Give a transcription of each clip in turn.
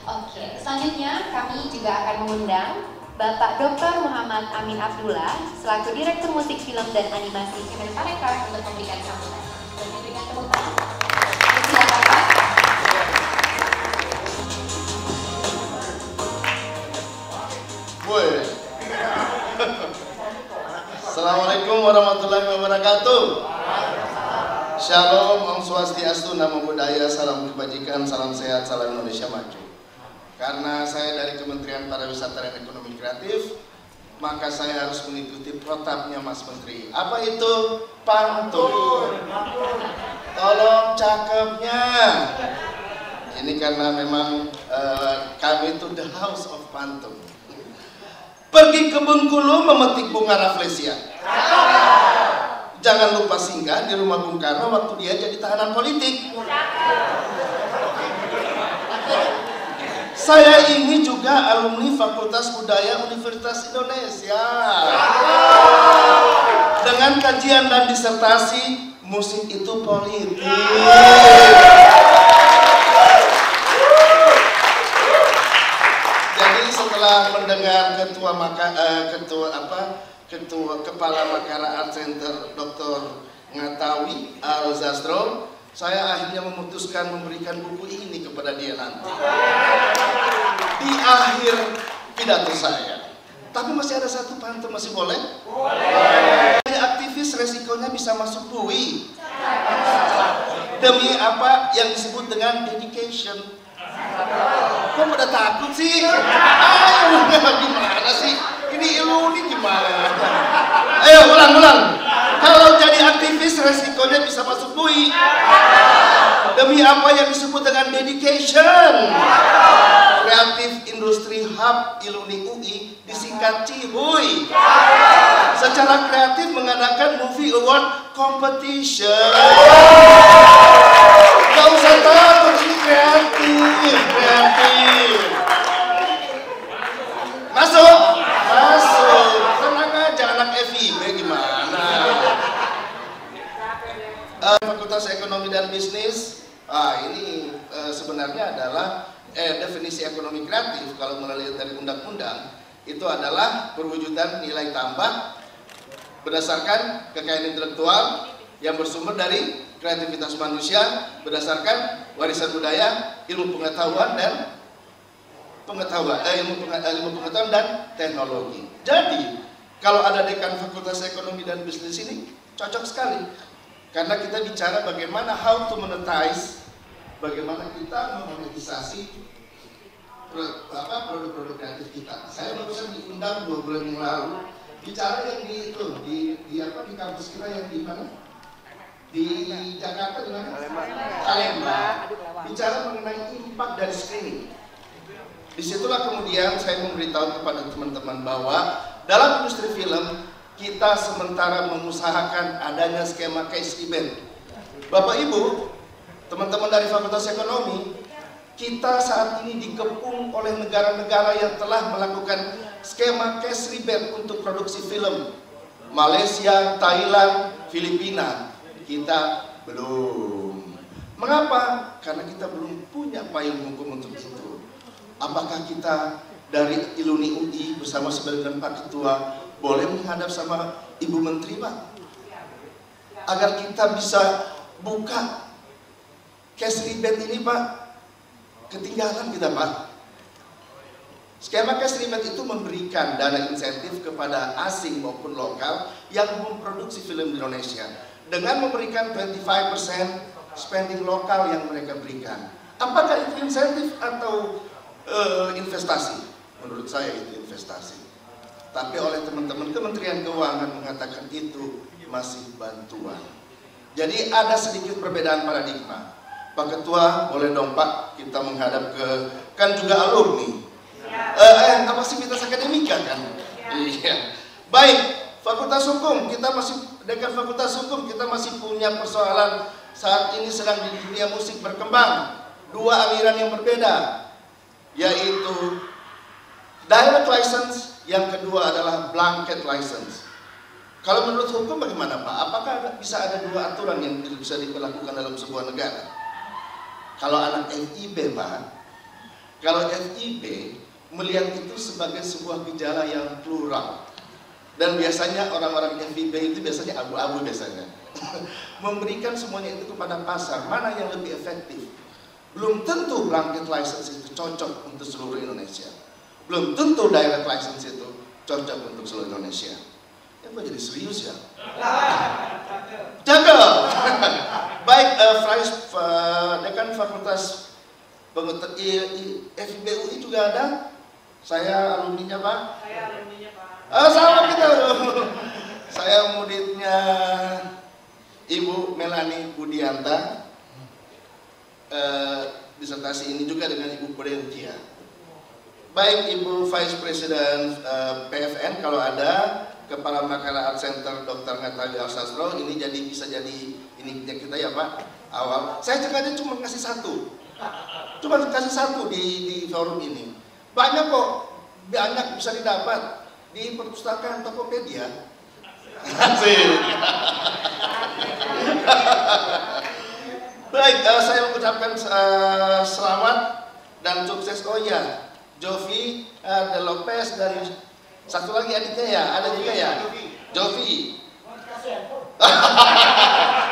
Oke, selanjutnya kami juga akan mengundang Bapak Dr. Muhammad Amin Abdullah selaku Direktur Musik Film dan Animasi Kemenparekraf untuk memberikan sambutan. Dan diberikan tepuk tangan. Silakan Pak. Assalamualaikum warahmatullahi wabarakatuh. Shalom, Om Swastiastu, Namo Buddhaya, salam kebajikan, salam sehat, salam Indonesia maju. Karena saya dari Kementerian Pariwisata dan Ekonomi Kreatif, maka saya harus mengikuti protapnya Mas Menteri. Apa itu? Pantun. Tolong cakepnya. Ini karena memang kami itu the house of pantun. Pergi ke Bengkulu memetik bunga rafflesia. Jangan lupa singgah di rumah Bung Karno waktu dia jadi tahanan politik. Saya ini juga alumni Fakultas Budaya Universitas Indonesia. Dengan kajian dan disertasi musik itu politik. Jadi setelah mendengar Kepala Makara Art Center Dr. Ngatawi Al-Zastro, saya akhirnya memutuskan memberikan buku ini kepada dia nanti di akhir pidato saya. Tapi masih ada satu pantun, masih boleh? Boleh. Jadi aktivis resikonya bisa masuk bui. Demi apa yang disebut dengan dedication. Kok pada takut sih? Gimana sih? Ini ilmu ini gimana? Ayo ulang. Kalau jadi aktivis resikonya bisa masuk bui. Demi apa yang disebut dengan dedication. Creative Industry Hub Iluni UI disingkat CIHUI. Secara kreatif mengadakan movie award competition. Gak usah takut, ini kreatif. Masuk. Tenang aja anak FIB gimana? Fakultas Ekonomi dan Bisnis. Ini sebenarnya adalah definisi ekonomi kreatif kalau melihat dari undang-undang itu adalah perwujudan nilai tambah berdasarkan kekayaan intelektual yang bersumber dari kreativitas manusia berdasarkan warisan budaya, ilmu pengetahuan dan ilmu pengetahuan dan teknologi. Jadi kalau ada dekan Fakultas Ekonomi dan Bisnis ini cocok sekali karena kita bicara bagaimana how to monetize, bagaimana kita memonetisasi produk-produk kreatif kita. Saya barusan diundang 2 bulan yang lalu bicara yang di kampus kita yang di mana? Di Jakarta di mana? Palembang. Bicara mengenai impact dari screening. Disitulah kemudian saya memberitahu kepada teman-teman bahwa dalam industri film kita sementara mengusahakan adanya skema cash rebate. Bapak Ibu, teman-teman dari Fakultas Ekonomi, kita saat ini dikepung oleh negara-negara yang telah melakukan skema cash rebate untuk produksi film. Malaysia, Thailand, Filipina. Kita belum. Mengapa? Karena kita belum punya payung hukum untuk itu. Apakah kita dari Iluni UI bersama sebagai Pak Ketua boleh menghadap sama Ibu Menteri, Pak? Agar kita bisa buka cash rebate ini, Pak. Ketinggalan kita, Pak. Skema cash rebate itu memberikan dana insentif kepada asing maupun lokal yang memproduksi film di Indonesia dengan memberikan 25% spending lokal yang mereka berikan. Apakah itu insentif atau investasi? Menurut saya itu investasi. Tapi oleh teman-teman Kementerian Keuangan mengatakan itu masih bantuan. Jadi ada sedikit perbedaan paradigma. Pak Ketua, boleh dong Pak kita menghadap ke, kan juga alumni. Kapasitas akademika kan? Iya. Baik, Fakultas Hukum, kita masih dekan Fakultas Hukum, kita masih punya persoalan saat ini sedang di dunia musik berkembang. 2 aliran yang berbeda, yaitu direct license, yang kedua adalah blanket license. Kalau menurut hukum bagaimana Pak? Apakah bisa ada 2 aturan yang bisa diberlakukan dalam sebuah negara? Kalau anak FIB Pak, Kalau FIB melihat itu sebagai sebuah gejala yang plural. Dan biasanya orang-orang FIB itu biasanya abu-abu biasanya. Memberikan semuanya itu kepada pasar, mana yang lebih efektif. Belum tentu blanket license itu cocok untuk seluruh Indonesia. Belum tentu direct license itu cocok untuk seluruh Indonesia. Ya, kok jadi serius ya? Cakep. Baik, Dekan Fakultas FIB UI juga ada. Saya alumninya Pak. Saya alumninya Pak. Sama kita. Saya muridnya Ibu Melani Budianta. Disertasi ini juga dengan Ibu Brentia. Baik, Ibu Vice President PFN kalau ada, Kepala Makalah Art Center Dr. Natali Alsastro, ini bisa jadi ini kita ya Pak. Awal saya sengaja cuma kasih satu. Di forum ini. Banyak kok, banyak bisa didapat di perpustakaan Tokopedia. Baik, saya mengucapkan selamat dan sukses. Oh ya, Jovi De Lopez dari satu lagi adiknya ya, ada juga ya, Jovi.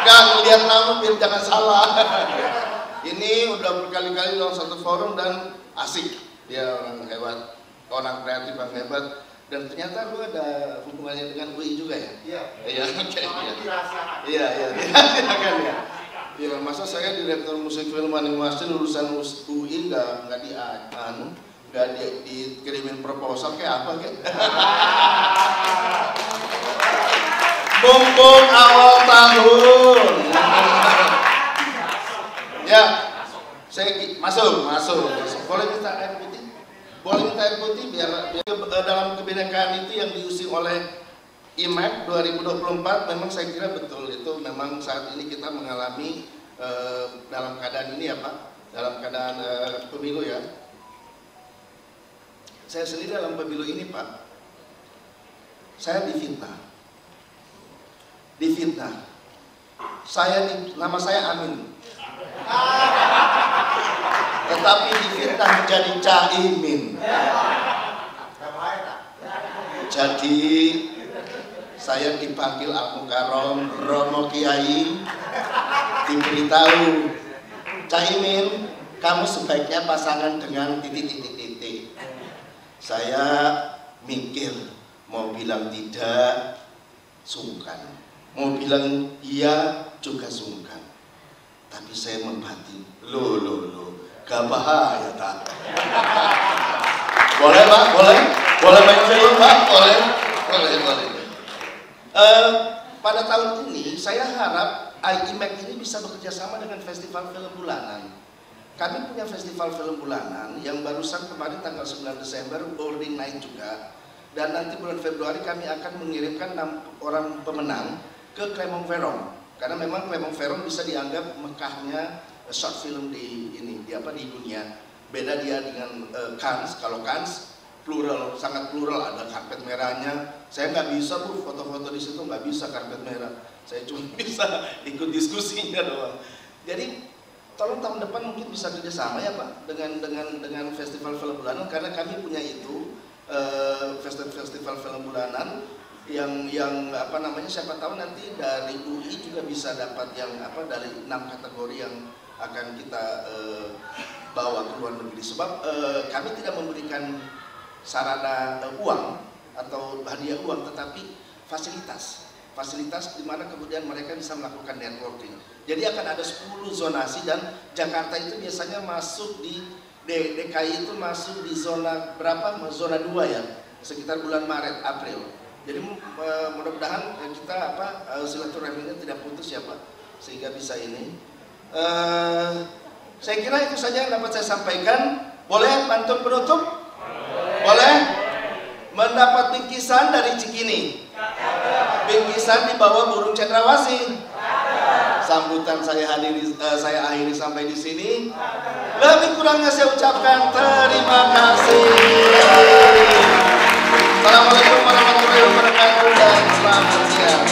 Gak ngeliat nama biar jangan salah. Ini udah berkali-kali dalam satu forum dan asik. Dia orang hebat, orang kreatif yang hebat. Dan ternyata lu ada hubungannya dengan UI juga ya? Iya, oke. Iya, silakan ya. Ya, masa saya direktur musik film animasi lulusan UI nggak dikirimin proposal kayak apa kayak? Mumpung awal tahun. Ya, saya masuk. Boleh minta air putih? Biar dalam kebinekaan itu yang diusung oleh IMAC 2024 memang saya kira betul itu memang saat ini kita mengalami dalam keadaan ini ya Pak, dalam keadaan pemilu ya. Saya sendiri dalam pemilu ini Pak, saya difitnah. Nama saya Amin. Tetapi difitnah menjadi Caimin. Jadi saya dipanggil Al Mukarrom Romo Kiai, diberitahu, Caimin, kamu sebaiknya pasangan dengan titik. Saya mikir, mau bilang tidak sungkan, mau bilang iya juga sungkan. Tapi saya membatin, loh, gak bahaya tak? Boleh Pak, boleh main film Pak, boleh. Pada tahun ini saya harap IMAC ini bisa bekerja sama dengan Festival Film Bulanan. Kami punya Festival Film Bulanan yang barusan kemarin tanggal 9 Desember boarding night juga. Dan nanti bulan Februari kami akan mengirimkan 6 orang pemenang ke Clermont-Ferrand. Karena memang Clermont-Ferrand bisa dianggap Mekahnya short film di dunia. Beda dia dengan Cannes. Kalau Cannes plural, sangat plural, ada karpet merahnya. Saya nggak bisa Bu foto-foto di situ, nggak bisa karpet merah. Saya cuma bisa ikut diskusinya doang. Jadi tolong tahun depan mungkin bisa kerjasama ya Pak dengan Festival Film Bulanan, karena kami punya itu festival film bulanan yang siapa tahu nanti dari UI juga bisa dapat yang dari 6 kategori yang akan kita bawa ke luar negeri. Sebab kami tidak memberikan sarana uang atau hadiah uang, tetapi fasilitas di mana kemudian mereka bisa melakukan networking. Jadi akan ada 10 zonasi dan Jakarta itu biasanya masuk di DKI itu masuk di zona berapa? Zona 2 ya, sekitar bulan Maret April. Jadi mudah-mudahan kita silaturahminya tidak putus ya Pak, sehingga bisa ini. Saya kira itu saja yang dapat saya sampaikan. Boleh pantun penutup? Boleh? Mendapat bingkisan dari Cikini. Bingkisan dibawa burung cendrawasih. Sambutan saya akhiri sampai di sini. Lebih kurangnya saya ucapkan terima kasih. Assalamualaikum warahmatullahi wabarakatuh dan selamat siang.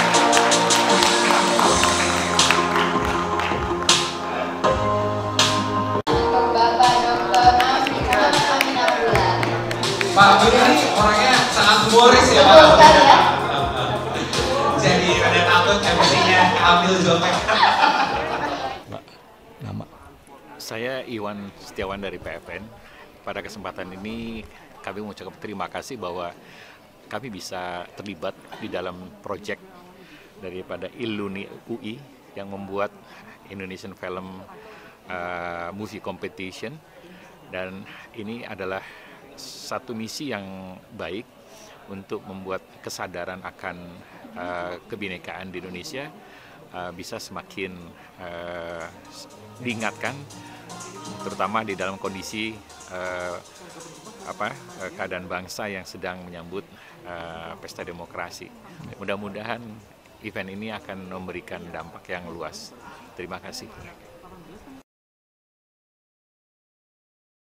Bapak Dr. Amin Pak Amir ini orangnya sangat humoris ya Pak. Betul sekali ya. Jadi ada takut MC-nya ambil jopek. Nama saya Iwan Setiawan dari PFN. Pada kesempatan ini kami mengucapkan terima kasih bahwa kami bisa terlibat di dalam proyek daripada Iluni UI yang membuat Indonesian Film Movie Competition, dan ini adalah satu misi yang baik untuk membuat kesadaran akan kebinekaan di Indonesia bisa semakin diingatkan, terutama di dalam kondisi keadaan bangsa yang sedang menyambut pesta demokrasi. Mudah-mudahan event ini akan memberikan dampak yang luas. Terima kasih.